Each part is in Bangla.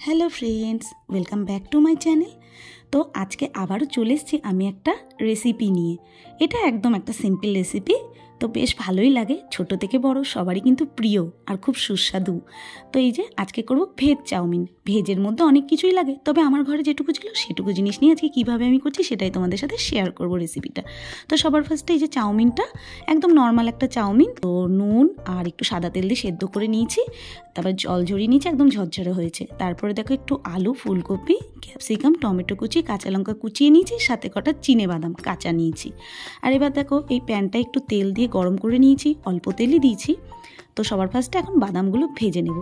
Hello friends, welcome back to my channel. তো আজকে আবারও চলে এসেছি আমি একটা রেসিপি নিয়ে। এটা একদম একটা সিম্পল রেসিপি, তো বেশ ভালোই লাগে, ছোট থেকে বড় সবারই কিন্তু প্রিয় আর খুব সুস্বাদু। তো এই যে আজকে করব ভেজ চাউমিন। ভেজের মধ্যে অনেক কিছুই লাগে, তবে আমার ঘরে যেটুকু ছিল সেটুকু জিনিস নিয়ে আজকে কীভাবে আমি করছি সেটাই তোমাদের সাথে শেয়ার করব রেসিপিটা। তো সবার ফার্স্টে এই যে চাউমিনটা, একদম নর্মাল একটা চাউমিন, তো নুন আর একটু সাদা তেল দিয়ে সেদ্ধ করে নিয়েছি, তারপর জল ঝরিয়ে নিয়েছি, একদম ঝরঝরে হয়েছে। তারপরে দেখো একটু আলু, ফুলকপি, ক্যাপসিকাম, টমেটো কুচি, কাঁচা লঙ্কা কুচিয়ে নিয়েছি, সাথে কটা চিনেবাদাম কাঁচা নিয়েছি। আর এবার দেখো এই প্যানটা একটু তেল দিয়ে গরম করে নিয়েছি, অল্প তেলই দিয়েছি। তো সবার ফার্স্টে এখন বাদামগুলো ভেজে নেব।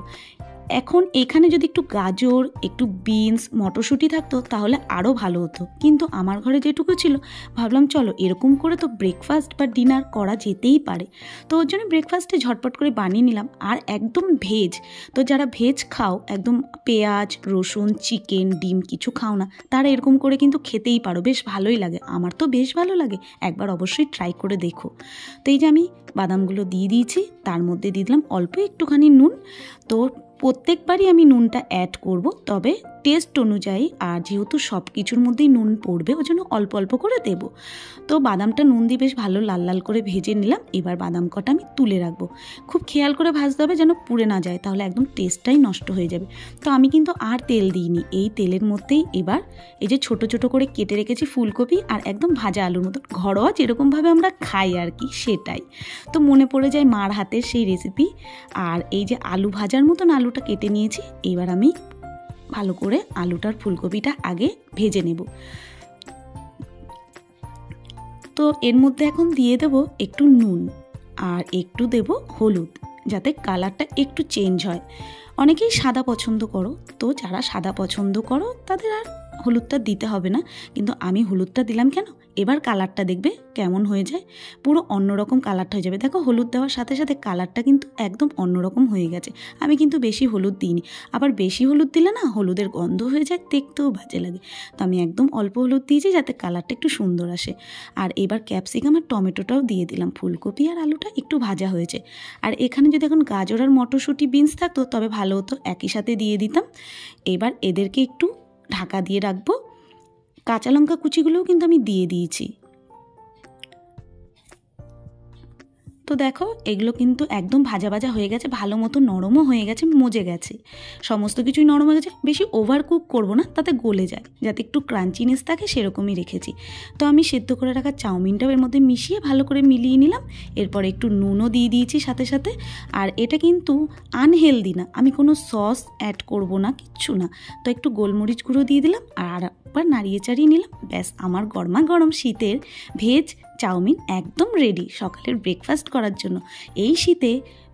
এখন এখানে যদি একটু গাজর, একটু বিনস, মটরশুঁটি থাকতো তাহলে আরও ভালো হতো, কিন্তু আমার ঘরে যেটুকু ছিল ভাবলাম চলো এরকম করে তো ব্রেকফাস্ট বা ডিনার করা যেতেই পারে। তো ওর জন্য ব্রেকফাস্টে ঝটপট করে বানিয়ে নিলাম। আর একদম ভেজ, তো যারা ভেজ খাও, একদম পেঁয়াজ, রসুন, চিকেন, ডিম কিছু খাও না, তারা এরকম করে কিন্তু খেতেই পারো, বেশ ভালোই লাগে। আমার তো বেশ ভালো লাগে, একবার অবশ্যই ট্রাই করে দেখো। তো এই যে আমি বাদামগুলো দিয়ে দিয়েছি, তার মধ্যে দিয়ে দিলাম অল্প একটুখানি নুন। তো প্রত্যেকবারই আমি নুনটা অ্যাড করব, তবে টেস্ট অনুযায়ী, আর যেহেতু সব কিছুর মধ্যেই নুন পড়বে ওই জন্য অল্প অল্প করে দেব। তো বাদামটা নুন দিয়ে বেশ ভালো লাল লাল করে ভেজে নিলাম। এবার বাদাম কটা আমি তুলে রাখবো, খুব খেয়াল করে ভাজতে হবে যেন পুড়ে না যায়, তাহলে একদম টেস্টটাই নষ্ট হয়ে যাবে। তো আমি কিন্তু আর তেল দিইনি, এই তেলের মধ্যেই এবার এই যে ছোট ছোট করে কেটে রেখেছি ফুলকপি আর একদম ভাজা আলুর মতো, ঘরোয়া যেরকমভাবে আমরা খাই আর কি সেটাই। তো মনে পড়ে যায় মার হাতের সেই রেসিপি। আর এই যে আলু ভাজার মতন আলুটা কেটে নিয়েছি, এবার আমি ভালো করে আলুটার ফুলকপিটা আগে ভেজে নেব। তো এর মধ্যে এখন দিয়ে দেব একটু নুন আর একটু দেব হলুদ, যাতে কালারটা একটু চেঞ্জ হয়। অনেকেই সাদা পছন্দ করো, তো যারা সাদা পছন্দ করো তাদের আর হলুদটা দিতে হবে না, কিন্তু আমি হলুদটা দিলাম কেন, এবার কালারটা দেখবে কেমন হয়ে যায়, পুরো অন্যরকম কালারটা হয়ে যাবে। দেখো হলুদ দেওয়ার সাথে সাথে কালারটা কিন্তু একদম অন্যরকম হয়ে গেছে। আমি কিন্তু বেশি হলুদ দিইনি, আবার বেশি হলুদ দিলে না হলুদের গন্ধ হয়ে যায়, দেখতেও বাজে লাগে। তো আমি একদম অল্প হলুদ দিয়েছি যাতে কালারটা একটু সুন্দর আসে। আর এবার ক্যাপসিকাম আর টমেটোটাও দিয়ে দিলাম, ফুলকপি আর আলুটা একটু ভাজা হয়েছে। আর এখানে যদি এখন গাজর আর মটরশুঁটি, বিনস থাকতো তবে ভালো হতো, একই সাথে দিয়ে দিতাম। এবার এদেরকে একটু ঢাকা দিয়ে রাখবো। কাঁচা লঙ্কা কুচিগুলোও কিন্তু আমি দিয়ে দিয়েছি। তো দেখো এগুলো কিন্তু একদম ভাজা ভাজা হয়ে গেছে, ভালো মতো নরমও হয়ে গেছে, মজে গেছে, সমস্ত কিছুই নরম হয়ে গেছে। বেশি ওভার কুক করবো না, তাতে গলে যায়, যাতে একটু ক্রাঞ্চিনেস থাকে সেরকমই রেখেছি। তো আমি সেদ্ধ করে রাখা চাউমিনটাও এর মধ্যে মিশিয়ে ভালো করে মিলিয়ে নিলাম। এরপর একটু নুনও দিয়ে দিয়েছি সাথে সাথে। আর এটা কিন্তু আনহেলদি না, আমি কোনো সস অ্যাড করব না, কিচ্ছু না। তো একটু গোলমরিচ গুঁড়ো দিয়ে দিলাম আর একবার নাড়িয়ে চাড়িয়ে নিলাম। ব্যাস, আমার গরমা গরম শীতের ভেজ চাউমিন একদম রেডি সকালের ব্রেকফাস্ট করার জন্য। এই শীতে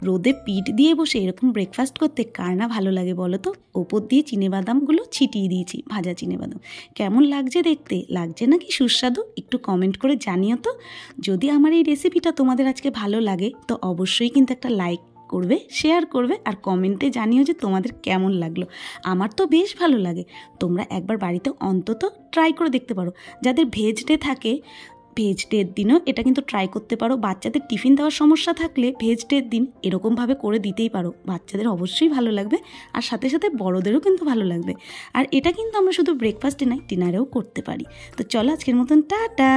রোদে পিঠ দিয়ে বসে এরকম ব্রেকফাস্ট করতে কার না ভালো লাগে বলো তো। ওপর দিয়ে চিনেবাদামগুলো ছিটিয়ে দিয়েছি, ভাজা চিনেবাদাম। কেমন লাগছে দেখতে, লাগছে নাকি সুস্বাদু, একটু কমেন্ট করে জানিও তো। যদি আমার এই রেসিপিটা তোমাদের আজকে ভালো লাগে তো অবশ্যই কিন্তু একটা লাইক করবে, শেয়ার করবে, আর কমেন্টে জানিও যে তোমাদের কেমন লাগলো। আমার তো বেশ ভালো লাগে, তোমরা একবার বাড়িতে অন্তত ট্রাই করে দেখতে পারো। যাদের ভেজ ডে থাকে, ভেজ ডের দিনও এটা কিন্তু ট্রাই করতে পারো। বাচ্চাদের টিফিন দেওয়ার সমস্যা থাকলে ভেজ ডের দিন এরকমভাবে করে দিতেই পারো, বাচ্চাদের অবশ্যই ভালো লাগবে, আর সাথে সাথে বড়োদেরও কিন্তু ভালো লাগবে। আর এটা কিন্তু আমরা শুধু ব্রেকফাস্টে নয়, ডিনারেও করতে পারি। তো চলো আজকের মতন টাটা।